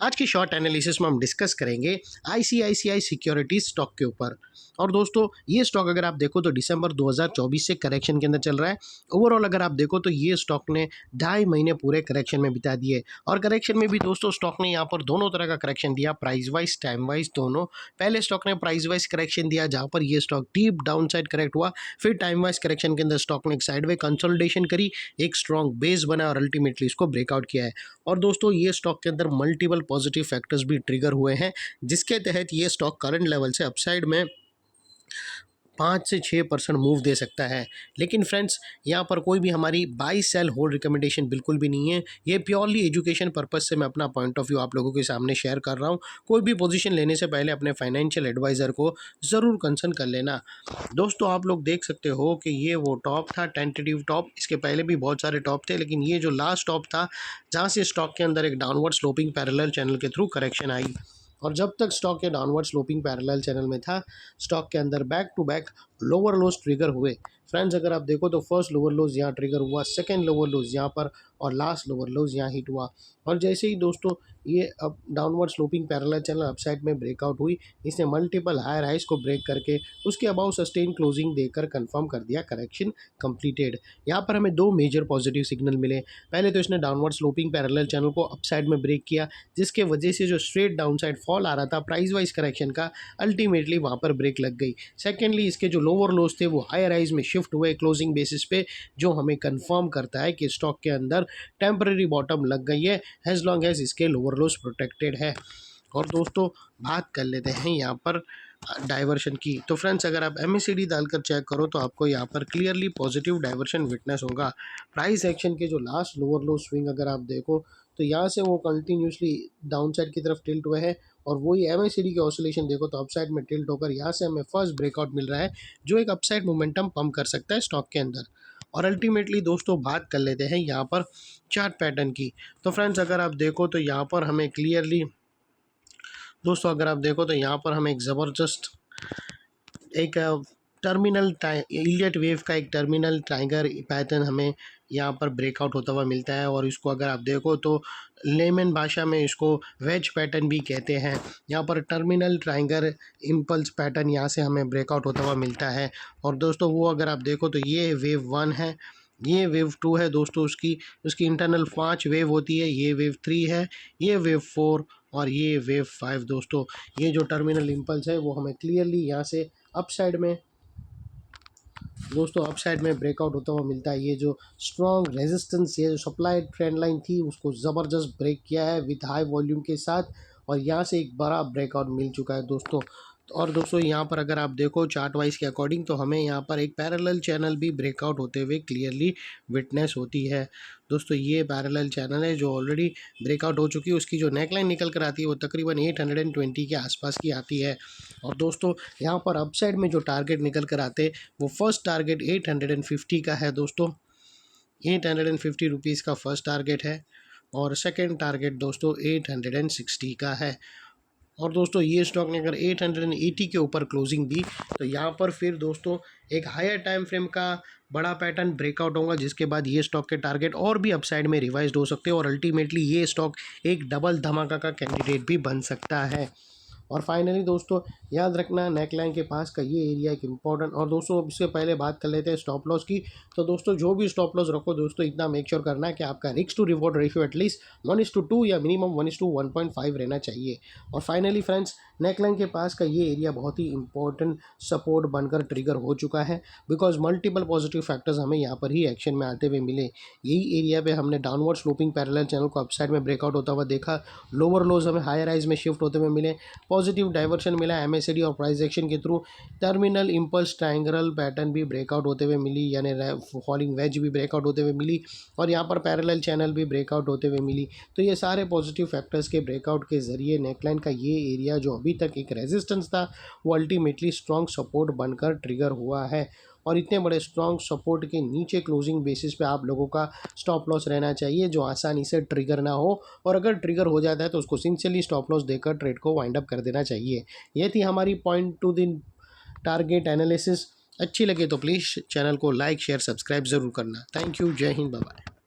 आज की short analysis में हम डिस्कस करेंगे आईसीआईसीआई सिक्योरिटीज स्टॉक के ऊपर। और दोस्तों ये स्टॉक अगर आप देखो तो दिसंबर 2024 से करेक्शन के अंदर चल रहा है। ओवरऑल अगर आप देखो तो ये स्टॉक ने 2.5 महीने पूरे करेक्शन में बिता दिए। और करेक्शन में भी दोस्तों स्टॉक ने यहाँ पर दोनों तरह का करेक्शन दिया, प्राइस वाइज टाइम वाइज दोनों। पहले स्टॉक ने प्राइस वाइज करेक्शन दिया जहाँ पर ये stock deep down side correct हुआ, फिर टाइम वाइज करेक्शन के अंदर स्टॉक ने एक साइडवे कंसोलिडेशन करी, एक स्ट्रॉन्ग बेस बना और अल्टीमेटली इसको ब्रेकआउट किया है। और दोस्तों ये स्टॉक के अंदर मल्टीपल पॉजिटिव फैक्टर्स भी ट्रिगर हुए हैं, जिसके तहत ये स्टॉक करंट लेवल से अपसाइड में 5 से 6% मूव दे सकता है। लेकिन फ्रेंड्स यहाँ पर कोई भी हमारी बाई सेल होल्ड रिकमेंडेशन बिल्कुल भी नहीं है। ये प्योरली एजुकेशन पर्पस से मैं अपना पॉइंट ऑफ व्यू आप लोगों के सामने शेयर कर रहा हूँ। कोई भी पोजीशन लेने से पहले अपने फाइनेंशियल एडवाइज़र को ज़रूर कंसल्ट कर लेना। दोस्तों आप लोग देख सकते हो कि ये वो टॉप था, टेंटेटिव टॉप। इसके पहले भी बहुत सारे टॉप थे, लेकिन ये जो लास्ट टॉप था जहाँ से स्टॉक के अंदर एक डाउनवर्ड स्लोपिंग पैरेलल चैनल के थ्रू करेक्शन आई। और जब तक स्टॉक के डाउनवर्ड स्लोपिंग पैरेलल चैनल में था, स्टॉक के अंदर back to back lower lows trigger हुए। फ्रेंड्स अगर आप देखो तो फर्स्ट लोअर लोज यहाँ ट्रिगर हुआ, सेकंड लोअर लोज यहाँ पर, और लास्ट लोअर लोज यहाँ हिट हुआ। और जैसे ही दोस्तों ये अब downward sloping parallel channel upside में ब्रेकआउट हुई, इसने मल्टीपल हायर हाइज को ब्रेक करके उसके अबाउ सस्टेन क्लोजिंग देकर कंफर्म कर दिया करेक्शन कंप्लीटेड। यहाँ पर हमें दो मेजर पॉजिटिव सिग्नल मिले। पहले तो इसने डाउनवर्ड स्लोपिंग पैरेलल चैनल को अपसाइड में ब्रेक किया, जिसके वजह से जो स्ट्रेट डाउन साइड फॉल आ रहा था प्राइस वाइज करेक्शन का, अल्टीमेटली वहाँ पर ब्रेक लग गई। सेकेंडली इसके जो लोअर लोज थे वो हायर हाइज में शिफ्ट हुए क्लोजिंग बेसिस पे, जो हमें कंफर्म करता है कि स्टॉक के अंदर टेम्पररी बॉटम लग गई है एज लॉन्ग एज इसके लोअर लोज प्रोटेक्टेड है। और दोस्तों बात कर लेते हैं यहाँ पर डाइवर्शन की। तो फ्रेंड्स अगर आप MACD डालकर चेक करो तो आपको यहाँ पर क्लियरली पॉजिटिव डाइवर्शन विटनेस होगा। प्राइस एक्शन के जो लास्ट लोअर लो स्विंग अगर आप देखो तो यहाँ से वो कंटिन्यूसली डाउन साइड की तरफ टिल्ट हुए हैं, और वही MACD की ऑसिलेशन देखो तो अपसाइड में टिल्ट होकर यहाँ से हमें फर्स्ट ब्रेकआउट मिल रहा है, जो एक अपसाइड मोमेंटम पंप कर सकता है स्टॉक के अंदर। और अल्टीमेटली दोस्तों बात कर लेते हैं यहाँ पर चार्ट पैटर्न की। तो फ्रेंड्स अगर आप देखो तो यहाँ पर हमें क्लियरली दोस्तों अगर आप देखो तो यहाँ पर हमें एक ज़बरदस्त एक टर्मिनल इलियट वेव का एक टर्मिनल ट्रायंगल पैटर्न हमें यहाँ पर ब्रेकआउट होता हुआ मिलता है। और इसको अगर आप देखो तो लेमन भाषा में इसको वेज पैटर्न भी कहते हैं। यहाँ पर टर्मिनल ट्रायंगल इम्पल्स पैटर्न यहाँ से हमें ब्रेकआउट होता हुआ मिलता है। और दोस्तों वो अगर आप देखो तो ये वेव 1 है, ये वेव 2 है दोस्तों, उसकी इंटरनल 5 वेव होती है, ये वेव 3 है, ये वेव 4 और ये वेव 5। दोस्तों ये जो टर्मिनल इम्पल्स है वो हमें क्लियरली यहाँ से अपसाइड में ब्रेकआउट होता हुआ मिलता है। ये जो स्ट्रॉन्ग रेजिस्टेंस, ये जो सप्लाई ट्रेंड लाइन थी उसको ज़बरदस्त ब्रेक किया है विथ हाई वॉल्यूम के साथ, और यहाँ से एक बड़ा ब्रेकआउट मिल चुका है दोस्तों। और दोस्तों यहाँ पर अगर आप देखो चार्ट वाइज के अकॉर्डिंग तो हमें यहाँ पर एक पैरेलल चैनल भी ब्रेकआउट होते हुए क्लियरली विटनेस होती है। दोस्तों ये पैरेलल चैनल है जो ऑलरेडी ब्रेकआउट हो चुकी है, उसकी जो नेकलाइन निकल कर आती है वो तकरीबन 820 के आसपास की आती है। और दोस्तों यहाँ पर अपसाइड में जो टारगेट निकल कर आते वो फर्स्ट टारगेट 850 का है दोस्तों, 850 रुपीज़ का फर्स्ट टारगेट है, और सेकेंड टारगेट दोस्तों 860 का है। और दोस्तों ये स्टॉक ने अगर 880 के ऊपर क्लोजिंग दी तो यहाँ पर फिर दोस्तों एक हायर टाइम फ्रेम का बड़ा पैटर्न ब्रेकआउट होगा, जिसके बाद ये स्टॉक के टारगेट और भी अपसाइड में रिवाइज्ड हो सकते हैं, और अल्टीमेटली ये स्टॉक एक डबल धमाका का कैंडिडेट भी बन सकता है। और फाइनली दोस्तों याद रखना नेकलाइन के पास का ये एरिया एक इम्पॉर्टेंट। और दोस्तों इससे पहले बात कर लेते हैं स्टॉप लॉस की। तो दोस्तों जो भी स्टॉप लॉस रखो दोस्तों इतना मेक श्योर करना है कि आपका risk to reward ratio at least 1:2 या मिनिमम 1:1.5 रहना चाहिए। और फाइनली फ्रेंड्स नेकलाइन के पास का ये एरिया बहुत ही इंपॉर्टेंट सपोर्ट बनकर ट्रिगर हो चुका है, बिकॉज मल्टीपल पॉजिटिव फैक्टर्स हमें यहाँ पर ही एक्शन में आते हुए मिले। यही एरिया पे हमने डाउनवर्ड स्लोपिंग पैरेलल चैनल को अपसाइड में ब्रेकआउट होता हुआ देखा, लोअर लोज हमें हायर राइज में शिफ्ट होते हुए मिले, पॉजिटिव डाइवर्शन मिला MACD और प्राइस एक्शन के through, terminal impulse triangle pattern भी ब्रेकआउट होते हुए मिली, यानी फॉलिंग वेज भी ब्रेकआउट होते हुए मिली, और यहाँ पर पैरेलल चैनल भी ब्रेकआउट होते हुए मिली। तो ये सारे पॉजिटिव फैक्टर्स के ब्रेकआउट के जरिए नेकलाइन का ये एरिया जो अभी तक एक रेजिस्टेंस था वो अल्टीमेटली स्ट्रॉन्ग सपोर्ट बनकर ट्रिगर हुआ है। और इतने बड़े स्ट्रॉन्ग सपोर्ट के नीचे क्लोजिंग बेसिस पे आप लोगों का स्टॉप लॉस रहना चाहिए, जो आसानी से ट्रिगर ना हो, और अगर ट्रिगर हो जाता है तो उसको सिंसियरली स्टॉप लॉस देकर ट्रेड को वाइंड अप कर देना चाहिए। ये थी हमारी पॉइंट टू दिन टारगेट एनालिसिस। अच्छी लगे तो प्लीज़ चैनल को लाइक शेयर सब्सक्राइब ज़रूर करना। थैंक यू, जय हिंद, बाय बाय।